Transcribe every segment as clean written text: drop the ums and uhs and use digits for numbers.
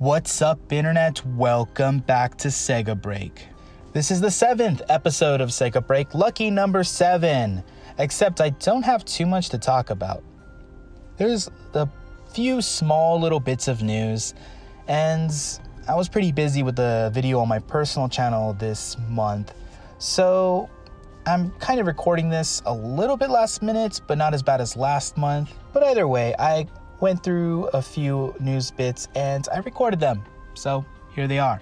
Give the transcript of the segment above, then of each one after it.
What's up, Internet? Welcome back to Sega Break. This is the 7th episode of Sega Break, lucky number 7. Except I don't have too much to talk about. There's a few small little bits of news, and I was pretty busy with the video on my personal channel this month. So I'm kind of recording this a little bit last minute, but not as bad as last month. But either way, I went through a few news bits and I recorded them. So here they are.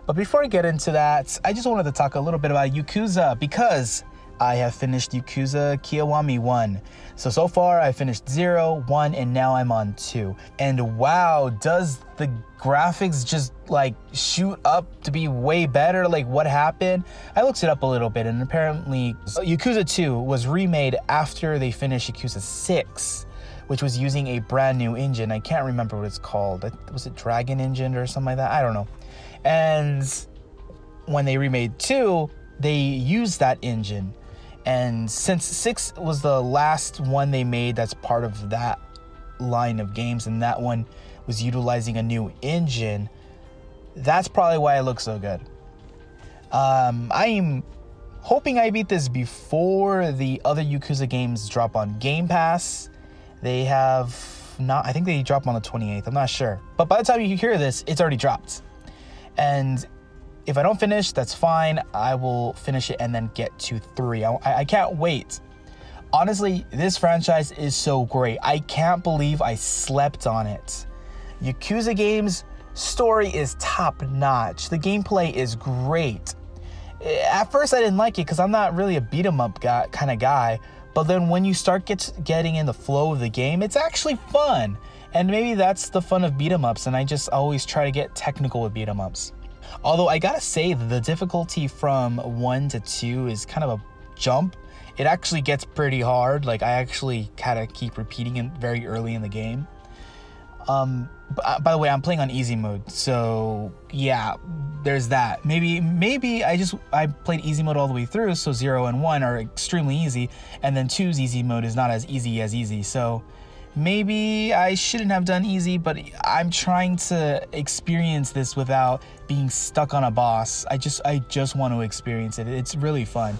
But before I get into that, I just wanted to talk a little bit about Yakuza because I have finished Yakuza Kiwami 1. So far I finished 0, 1, and now I'm on 2. And wow, does the graphics just like shoot up to be way better? Like, what happened? I looked it up a little bit, and apparently Yakuza 2 was remade after they finished Yakuza 6, which was using a brand new engine. I can't remember what it's called. Was it Dragon Engine or something like that? I don't know. And when they remade 2, they used that engine. And since 6 was the last one they made that's part of that line of games, and that one was utilizing a new engine, that's probably why it looks so good. I'm hoping I beat this before the other Yakuza games drop on Game Pass. They have not, I think they drop on the 28th, I'm not sure. But by the time you hear this, it's already dropped. And if I don't finish, that's fine. I will finish it and then get to 3. I can't wait. Honestly, this franchise is so great. I can't believe I slept on it. Yakuza games, story is top notch. The gameplay is great. At first I didn't like it because I'm not really a beat 'em up kind of guy. But then when you start getting in the flow of the game, it's actually fun. And maybe that's the fun of beat 'em ups, and I just always try to get technical with beat 'em ups. Although I gotta say that the difficulty from 1 to 2 is kind of a jump. It actually gets pretty hard. Like, I actually kind of keep repeating it very early in the game. By the way, I'm playing on easy mode, so yeah, there's that. Maybe I played easy mode all the way through, so 0 and 1 are extremely easy, and then 2's easy mode is not as easy. So maybe I shouldn't have done easy, but I'm trying to experience this without being stuck on a boss. I just want to experience it. It's really fun.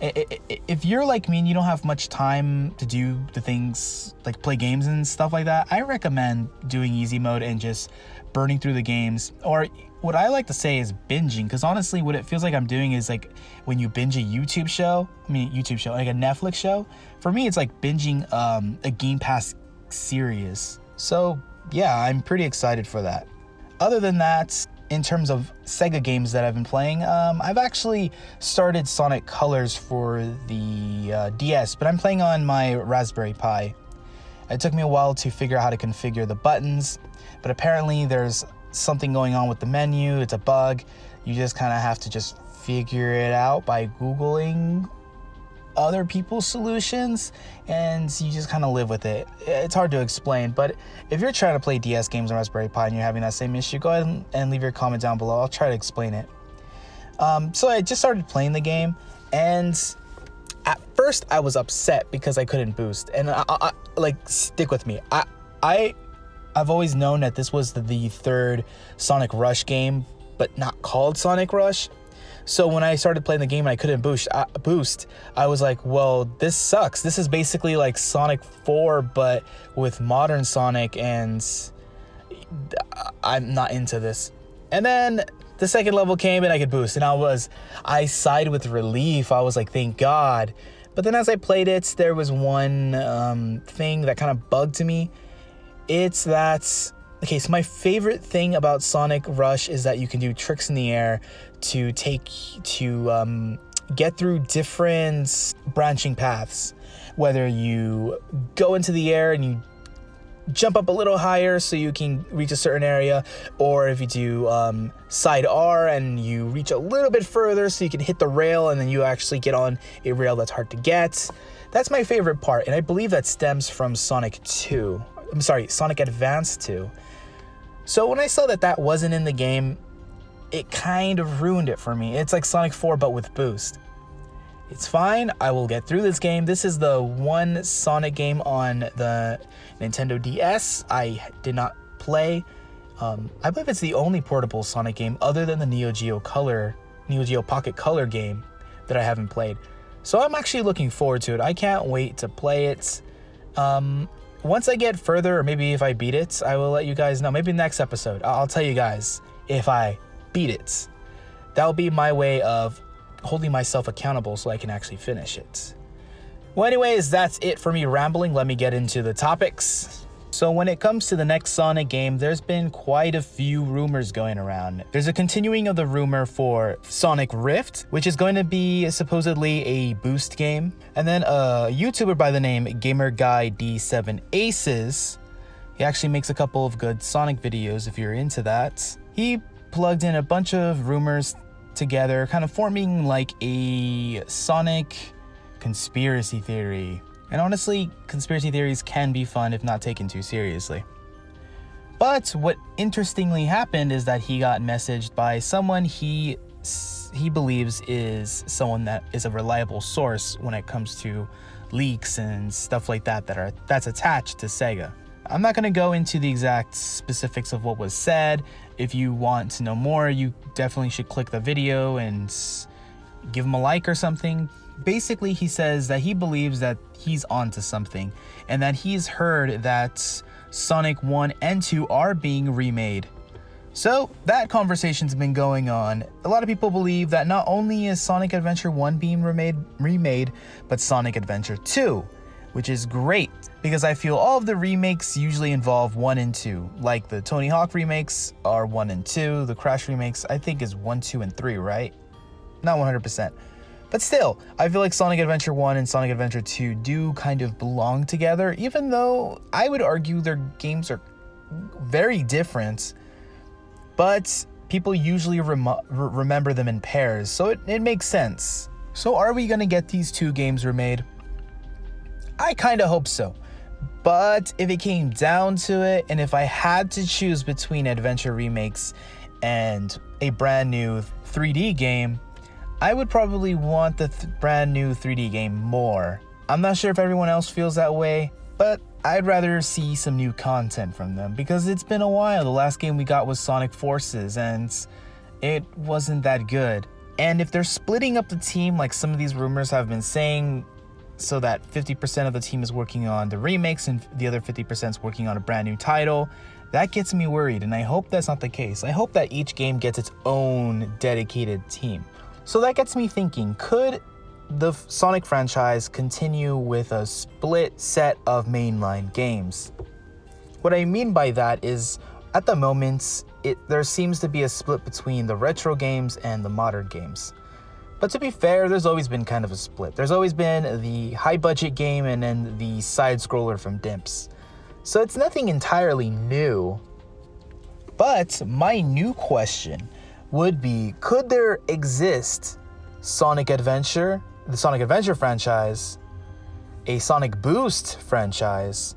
If you're like me and you don't have much time to do the things like play games and stuff like that, I recommend doing easy mode and just burning through the games. Or what I like to say is binging, because honestly what it feels like I'm doing is like when you binge a like a Netflix show. For me, it's like binging a Game Pass series. So yeah, I'm pretty excited for that. Other than that, in terms of Sega games that I've been playing, I've actually started Sonic Colors for the DS, but I'm playing on my Raspberry Pi. It took me a while to figure out how to configure the buttons, but apparently there's something going on with the menu. It's a bug. You just kind of have to just figure it out by Googling other people's solutions, and you just kind of live with it. It's hard to explain, but if you're trying to play DS games on Raspberry Pi and you're having that same issue, go ahead and leave your comment down below. I'll try to explain it. So I just started playing the game, and at first I was upset because I couldn't boost, and I like, stick with me. I've always known that this was the third Sonic Rush game, but not called Sonic Rush. So when I started playing the game and I couldn't boost, I was like, well, this sucks. This is basically like Sonic 4, but with modern Sonic, and I'm not into this. And then the second level came and I could boost, and I sighed with relief. I was like, thank God. But then as I played it, there was one thing that kind of bugged me. It's that, okay, so my favorite thing about Sonic Rush is that you can do tricks in the air to get through different branching paths. Whether you go into the air and you jump up a little higher so you can reach a certain area, or if you do side R and you reach a little bit further so you can hit the rail and then you actually get on a rail that's hard to get. That's my favorite part, and I believe that stems from Sonic Advance 2. So when I saw that wasn't in the game, it kind of ruined it for me. It's like Sonic 4 but with boost. It's fine, I will get through this game. This is the one Sonic game on the Nintendo DS I did not play. I believe it's the only portable Sonic game other than the Neo Geo Pocket Color game that I haven't played. So I'm actually looking forward to it. I can't wait to play it. Once I get further, or maybe if I beat it, I will let you guys know. Maybe next episode, I'll tell you guys if I beat it. That'll be my way of holding myself accountable so I can actually finish it. Well, anyways, that's it for me rambling. Let me get into the topics. So when it comes to the next Sonic game, there's been quite a few rumors going around. There's a continuing of the rumor for Sonic Rift, which is going to be supposedly a boost game. And then a YouTuber by the name GamerGuy-D7Aces, he actually makes a couple of good Sonic videos if you're into that. He plugged in a bunch of rumors together, kind of forming like a Sonic conspiracy theory. And honestly, conspiracy theories can be fun if not taken too seriously. But what interestingly happened is that he got messaged by someone he believes is someone that is a reliable source when it comes to leaks and stuff like that that's attached to Sega. I'm not going to go into the exact specifics of what was said. If you want to know more, you definitely should click the video and give him a like or something. Basically, he says that he believes that he's onto something and that he's heard that Sonic 1 and 2 are being remade. So that conversation's been going on. A lot of people believe that not only is Sonic Adventure 1 being remade, but Sonic Adventure 2, which is great because I feel all of the remakes usually involve 1 and 2. Like the Tony Hawk remakes are 1 and 2, the Crash remakes I think is 1, 2, and 3, right? Not 100%. But still, I feel like Sonic Adventure 1 and Sonic Adventure 2 do kind of belong together, even though I would argue their games are very different, but people usually remember them in pairs, so it makes sense. So are we going to get these two games remade? I kind of hope so. But if it came down to it, and if I had to choose between adventure remakes and a brand new 3D game, I would probably want the brand new 3D game more. I'm not sure if everyone else feels that way, but I'd rather see some new content from them because it's been a while. The last game we got was Sonic Forces and it wasn't that good. And if they're splitting up the team like some of these rumors have been saying, so that 50% of the team is working on the remakes and the other 50% is working on a brand new title, that gets me worried, and I hope that's not the case. I hope that each game gets its own dedicated team. So that gets me thinking, could the Sonic franchise continue with a split set of mainline games? What I mean by that is, at the moment, there seems to be a split between the retro games and the modern games. But to be fair, there's always been kind of a split. There's always been the high budget game and then the side scroller from Dimps. So it's nothing entirely new. But my new question would be, could there exist Sonic Adventure, the Sonic Adventure franchise, a Sonic Boost franchise,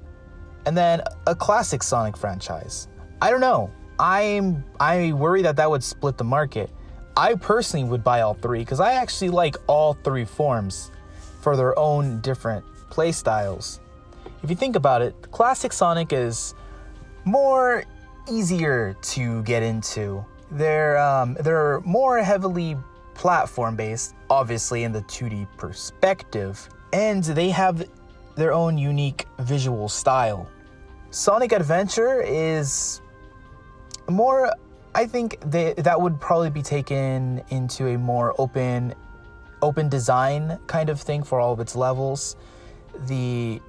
and then a classic Sonic franchise? I don't know. I worry that would split the market. I personally would buy all three because I actually like all three forms for their own different play styles. If you think about it, classic Sonic is more easier to get into. They're more heavily platform based, obviously in the 2D perspective, and they have their own unique visual style. Sonic Adventure is more, I think that would probably be taken into a more open design kind of thing for all of its levels. The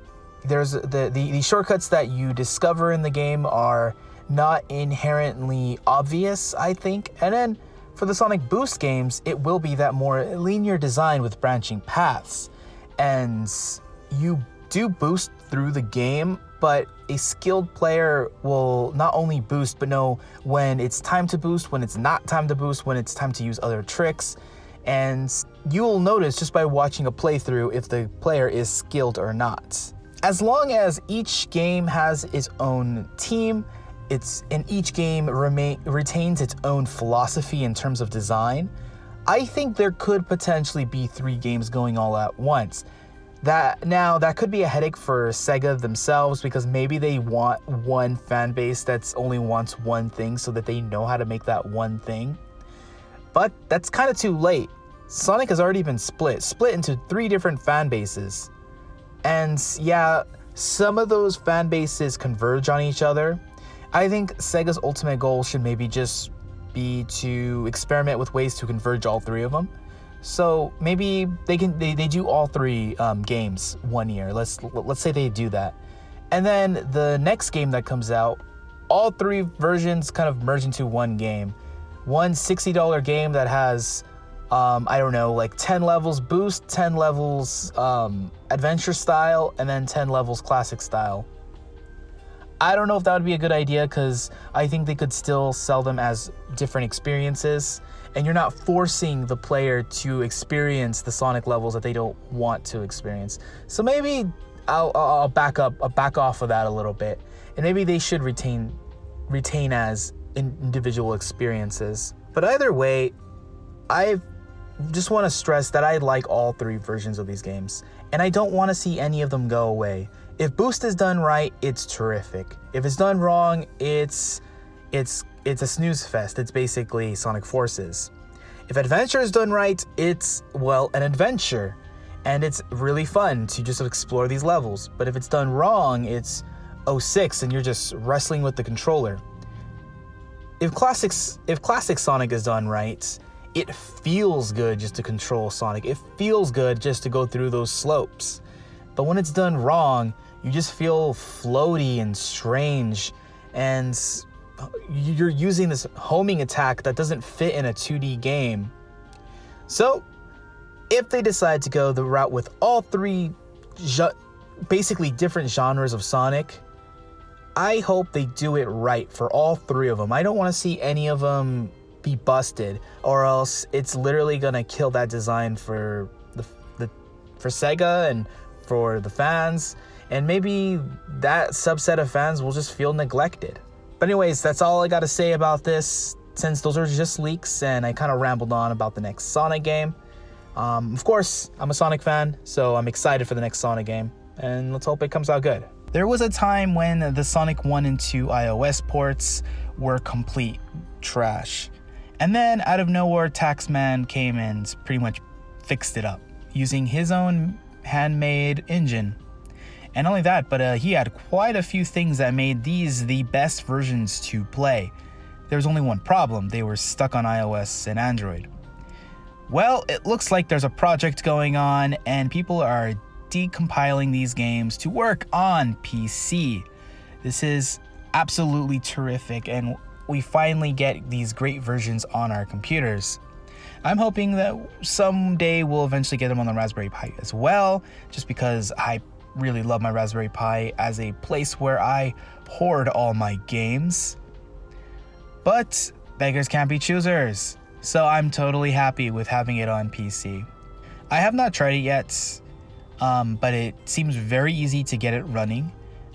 shortcuts that you discover in the game are not inherently obvious, I think. And then for the Sonic Boost games, it will be that more linear design with branching paths. And you do boost through the game, but a skilled player will not only boost, but know when it's time to boost, when it's not time to boost, when it's time to use other tricks. And you'll notice just by watching a playthrough if the player is skilled or not. As long as each game has its own team, and each game retains its own philosophy in terms of design, I think there could potentially be 3 games going all at once. That could be a headache for Sega themselves, because maybe they want one fan base that's only wants one thing so that they know how to make that one thing. But that's kind of too late. Sonic has already been split into 3 different fan bases. And yeah, some of those fan bases converge on each other. I think Sega's ultimate goal should maybe just be to experiment with ways to converge all 3 of them. So maybe they do all 3 games one year. Let's say they do that, and then the next game that comes out, all 3 versions kind of merge into one game, one $60 game that has I don't know, like 10 levels boost, 10 levels adventure style, and then 10 levels classic style. I don't know if that would be a good idea, because I think they could still sell them as different experiences, and you're not forcing the player to experience the Sonic levels that they don't want to experience. So maybe I'll back off of that a little bit, and maybe they should retain as individual experiences. But either way, I just want to stress that I like all 3 versions of these games, and I don't want to see any of them go away. If boost is done right, it's terrific. If it's done wrong, it's a snooze fest. It's basically Sonic Forces. If adventure is done right, it's, well, an adventure, and it's really fun to just explore these levels. But if it's done wrong, it's 06 and you're just wrestling with the controller. If classic Sonic is done right, it feels good just to control Sonic. It feels good just to go through those slopes. But when it's done wrong, you just feel floaty and strange, and you're using this homing attack that doesn't fit in a 2D game. So, if they decide to go the route with all 3 basically different genres of Sonic, I hope they do it right for all 3 of them. I don't want to see any of them be busted, or else it's literally gonna kill that design for for Sega and for the fans, and maybe that subset of fans will just feel neglected. But anyways, that's all I gotta say about this, since those are just leaks and I kind of rambled on about the next Sonic game. Of course, I'm a Sonic fan, so I'm excited for the next Sonic game, and let's hope it comes out good. There was a time when the Sonic 1 and 2 iOS ports were complete trash. And then out of nowhere, Taxman came and pretty much fixed it up using his own handmade engine. And not only that, but he had quite a few things that made these the best versions to play. There was only one problem: they were stuck on iOS and Android. Well, it looks like there's a project going on and people are decompiling these games to work on PC. This is absolutely terrific, and we finally get these great versions on our computers. I'm hoping that someday we'll eventually get them on the Raspberry Pi as well, just because I really love my Raspberry Pi as a place where I hoard all my games. But beggars can't be choosers, so I'm totally happy with having it on PC. I have not tried it yet, but it seems very easy to get it running.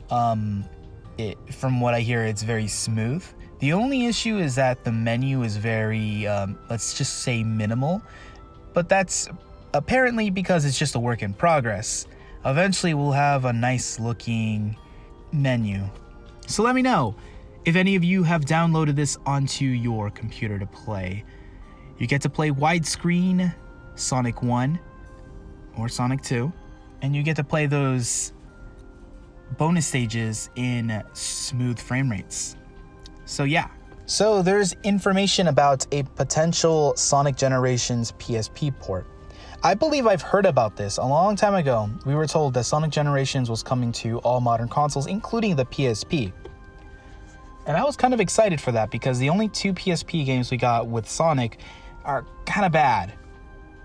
From what I hear, it's very smooth. The only issue is that the menu is very, let's just say, minimal, but that's apparently because it's just a work in progress. Eventually we'll have a nice looking menu. So let me know if any of you have downloaded this onto your computer to play. You get to play widescreen Sonic 1 or Sonic 2, and you get to play those bonus stages in smooth frame rates. So yeah. So there's information about a potential Sonic Generations PSP port. I believe I've heard about this a long time ago. We were told that Sonic Generations was coming to all modern consoles, including the PSP. And I was kind of excited for that, because the only 2 PSP games we got with Sonic are kind of bad.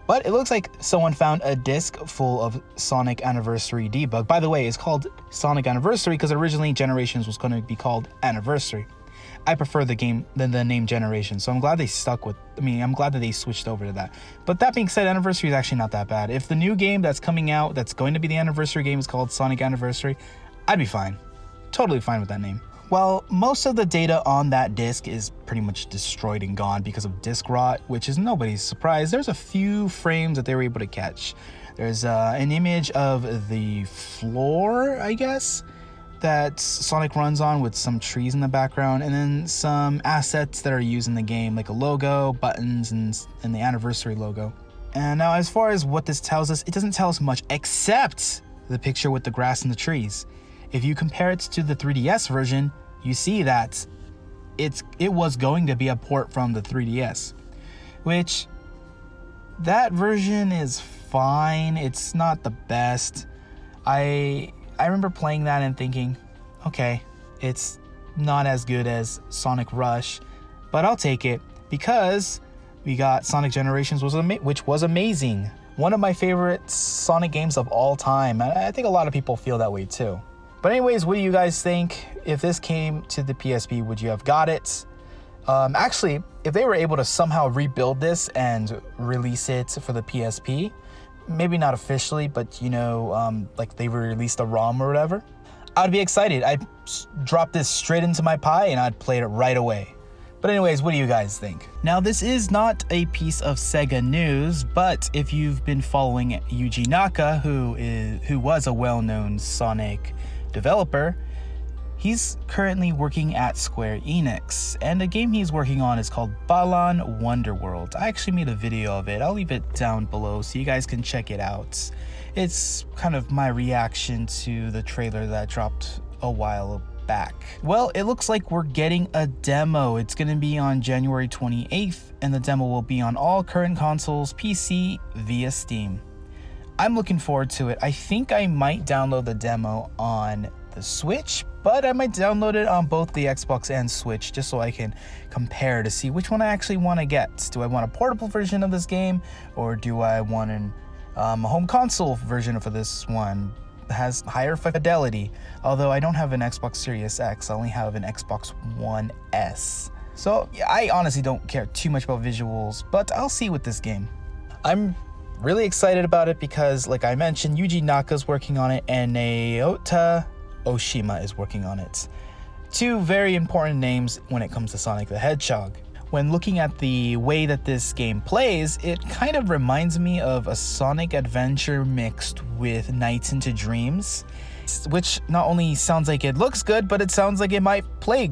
But it looks like someone found a disc full of Sonic Anniversary debug. By the way, it's called Sonic Anniversary because originally Generations was going to be called Anniversary. I prefer the game than the name Generation, so I'm glad they I'm glad that they switched over to that. But that being said, Anniversary is actually not that bad. If the new game that's coming out that's going to be the Anniversary game is called Sonic Anniversary, I'd be fine. Totally fine with that name. Well, most of the data on that disc is pretty much destroyed and gone because of disk rot, which is nobody's surprise. There's a few frames that they were able to catch. There's an image of the floor, I guess, that Sonic runs on with some trees in the background, and then some assets that are used in the game, like a logo, buttons, and the anniversary logo. And now, as far as what this tells us, it doesn't tell us much except the picture with the grass and the trees. If you compare it to the 3DS version, you see that it was going to be a port from the 3DS, which that version is fine. It's not the best. I remember playing that and thinking, okay, it's not as good as Sonic Rush, but I'll take it because we got Sonic Generations, which was amazing. One of my favorite Sonic games of all time. I think a lot of people feel that way too. But anyways, what do you guys think? If this came to the PSP, would you have got it? Actually, if they were able to somehow rebuild this and release it for the PSP, maybe not officially, but like they released a ROM or whatever, I'd be excited. I'd drop this straight into my Pi and I'd play it right away. But anyways, what do you guys think? Now, this is not a piece of Sega news, but if you've been following Yuji Naka, who was a well-known Sonic developer, he's currently working at Square Enix, and the game he's working on is called Balan Wonderworld. I actually made a video of it. I'll leave it down below so you guys can check it out. It's kind of my reaction to the trailer that dropped a while back. Well, it looks like we're getting a demo. It's going to be on January 28th, and the demo will be on all current consoles, PC, via Steam. I'm looking forward to it. I think I might download the demo on the Switch, but I might download it on both the Xbox and Switch just so I can compare to see which one I actually want to get. Do I want a portable version of this game, or do I want a home console version for this one? Has higher fidelity, although I don't have an Xbox Series X. I only have an Xbox One S. So yeah, I honestly don't care too much about visuals, but I'll see with this game. I'm really excited about it because, like I mentioned, Yuji Naka's working on it and Naota Oshima is working on it. Two very important names when it comes to Sonic the Hedgehog. When looking at the way that this game plays, it kind of reminds me of a Sonic adventure mixed with Nights into Dreams, which not only sounds like it looks good, but it sounds like it might play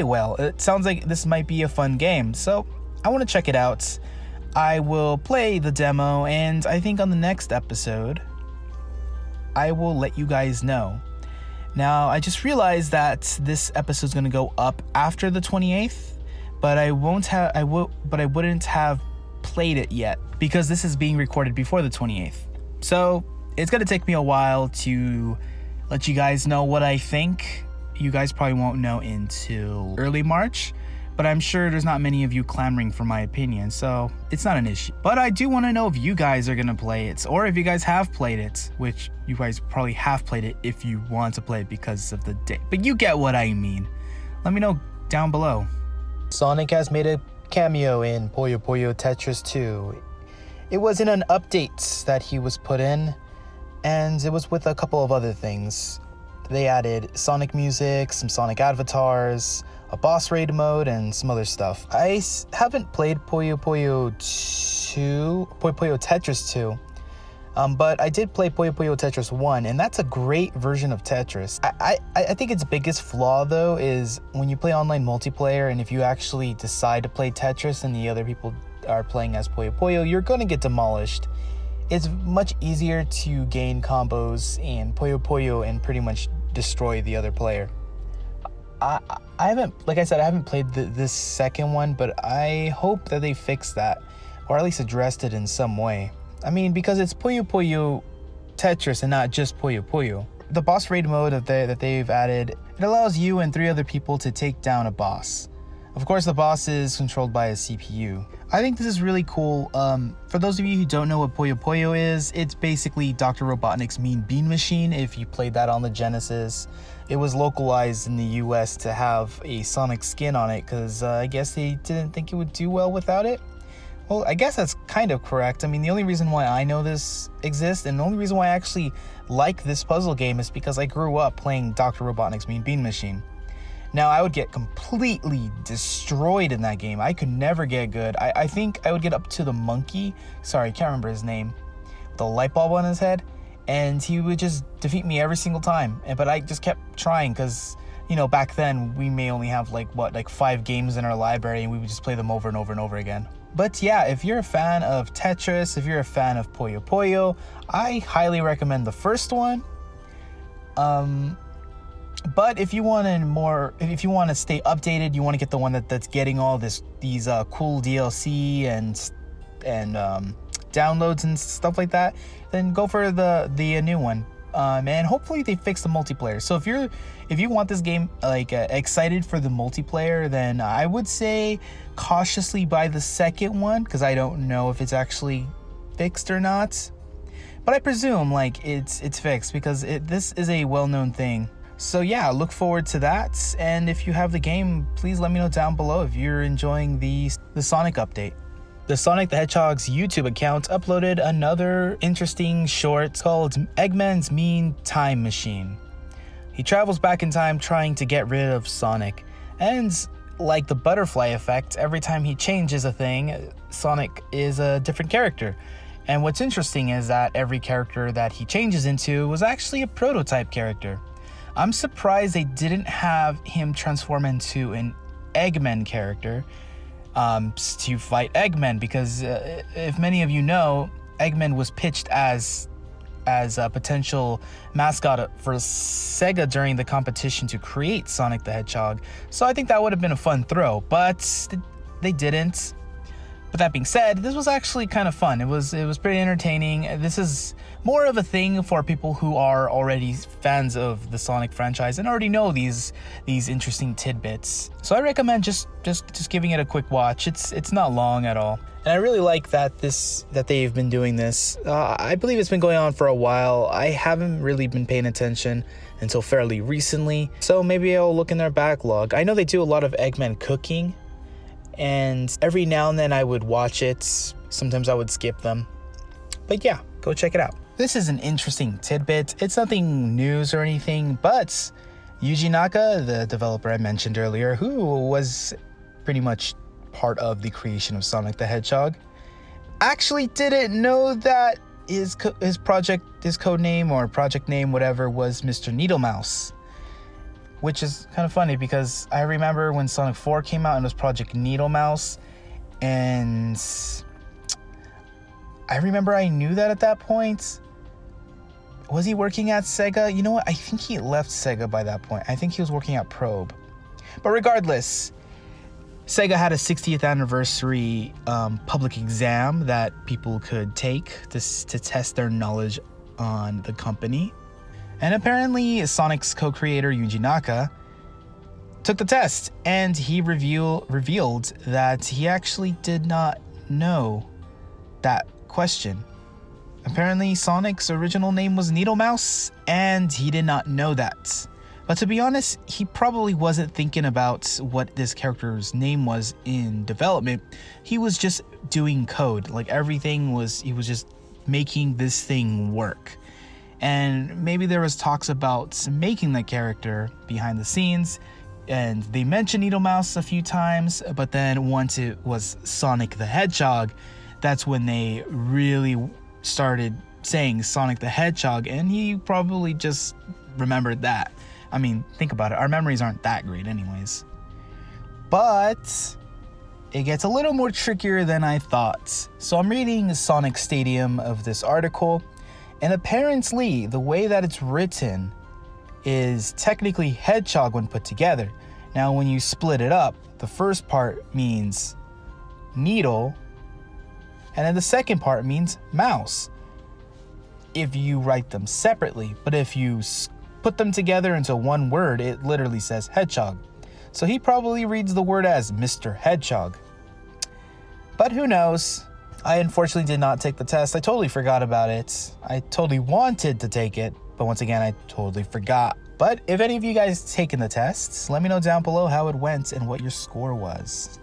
well. It sounds like this might be a fun game, so I want to check it out. I will play the demo, and I think on the next episode, I will let you guys know. Now, I just realized that this episode is going to go up after the 28th. But I wouldn't have played it yet because this is being recorded before the 28th. So it's gonna take me a while to let you guys know what I think. You guys probably won't know until early March, but I'm sure there's not many of you clamoring for my opinion, so it's not an issue. But I do want to know if you guys are gonna play it, or if you guys have played it, which you guys probably have played it if you want to play it because of the date. But you get what I mean. Let me know down below. Sonic has made a cameo in Puyo Tetris 2. It was in an update that he was put in, and it was with a couple of other things. They added Sonic music, some Sonic avatars, a boss raid mode, and some other stuff. I haven't played Puyo Tetris 2, but I did play Puyo Tetris 1, and that's a great version of Tetris. I think its biggest flaw, though, is when you play online multiplayer, and if you actually decide to play Tetris and the other people are playing as Puyo, you're going to get demolished. It's much easier to gain combos in Puyo and pretty much destroy the other player. I haven't, like I said, I haven't played this second one, but I hope that they fix that, or at least addressed it in some way. I mean, because it's Puyo Tetris and not just Puyo. The boss raid mode that they've added, it allows you and 3 other people to take down a boss. Of course, the boss is controlled by a CPU. I think this is really cool. For those of you who don't know what Puyo is, it's basically Dr. Robotnik's Mean Bean Machine if you played that on the Genesis. It was localized in the US to have a Sonic skin on it because I guess they didn't think it would do well without it. Well, I guess that's kind of correct. I mean, the only reason why I know this exists, and the only reason why I actually like this puzzle game, is because I grew up playing Dr. Robotnik's Mean Bean Machine. Now, I would get completely destroyed in that game. I could never get good. I think I would get up to the monkey. Sorry, I can't remember his name. the light bulb on his head, and he would just defeat me every single time. But I just kept trying because, you know, back then we may only have like 5 games in our library, and we would just play them over and over and over again. But yeah, if you're a fan of Tetris, if you're a fan of Puyo Puyo, I highly recommend the first one. But if you want to stay updated, you want to get the one that's getting all these cool DLC and downloads and stuff like that, then go for the new one. And hopefully they fix the multiplayer. So if you want this game excited for the multiplayer, then I would say cautiously buy the second one, because I don't know if it's actually fixed or not. But I presume it's fixed, because this is a well-known thing. So yeah, look forward to that. And if you have the game, please let me know down below if you're enjoying the Sonic update. The Sonic the Hedgehog's YouTube account uploaded another interesting short called Eggman's Mean Time Machine. He travels back in time trying to get rid of Sonic, and like the butterfly effect, every time he changes a thing, Sonic is a different character. And what's interesting is that every character that he changes into was actually a prototype character. I'm surprised they didn't have him transform into an Eggman character to fight Eggman, because if many of you know, Eggman was pitched as a potential mascot for Sega during the competition to create Sonic the Hedgehog. So I think that would have been a fun throw, but they didn't. But that being said, this was actually kind of fun. It was pretty entertaining. This is more of a thing for people who are already fans of the Sonic franchise and already know these interesting tidbits. So I recommend just giving it a quick watch. It's not long at all. And I really like that they've been doing this. I believe it's been going on for a while. I haven't really been paying attention until fairly recently. So maybe I'll look in their backlog. I know they do a lot of Eggman cooking, and every now and then I would watch it. Sometimes I would skip them. But yeah, go check it out. This is an interesting tidbit. It's nothing news or anything, but Yuji Naka, the developer I mentioned earlier, who was pretty much part of the creation of Sonic the Hedgehog, actually didn't know that his code name or project name, whatever, was Mr. Needlemouse. Which is kind of funny, because I remember when Sonic 4 came out and it was Project Needlemouse, and I remember I knew that at that point. Was he working at Sega? You know what? I think he left Sega by that point. I think he was working at Probe. But regardless, Sega had a 60th anniversary public exam that people could take to test their knowledge on the company. And apparently Sonic's co-creator Yuji Naka took the test, and he revealed that he actually did not know that question. Apparently Sonic's original name was Needlemouse, and he did not know that. But to be honest, he probably wasn't thinking about what this character's name was in development. He was just doing code. He was just making this thing work. And maybe there was talks about making the character behind the scenes, and they mentioned Needlemouse a few times, but then once it was Sonic the Hedgehog, that's when they really started saying Sonic the Hedgehog, and he probably just remembered that. I mean, think about it. Our memories aren't that great anyways. But it gets a little more trickier than I thought. So I'm reading Sonic Stadium of this article, and apparently the way that it's written is technically hedgehog when put together. Now when you split it up, the first part means needle, and then the second part means mouse, if you write them separately. But if you put them together into one word, it literally says hedgehog. So he probably reads the word as Mr. Hedgehog. But who knows? I unfortunately did not take the test. I totally forgot about it. I totally wanted to take it, but once again, I totally forgot. But if any of you guys taken the tests, let me know down below how it went and what your score was.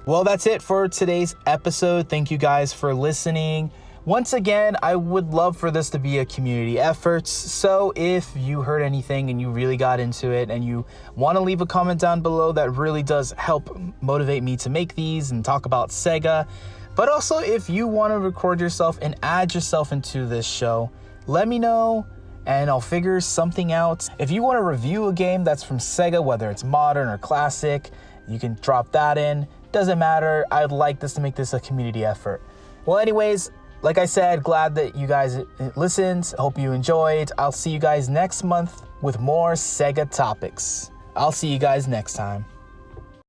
Well, that's it for today's episode. Thank you guys for listening. Once again, I would love for this to be a community effort. So if you heard anything and you really got into it and you want to leave a comment down below, that really does help motivate me to make these and talk about Sega. But also, if you want to record yourself and add yourself into this show, let me know and I'll figure something out. If you want to review a game that's from Sega, whether it's modern or classic, you can drop that in. Doesn't matter. I'd like this to make this a community effort. Well, anyways, like I said, glad that you guys listened. Hope you enjoyed. I'll see you guys next month with more Sega topics. I'll see you guys next time.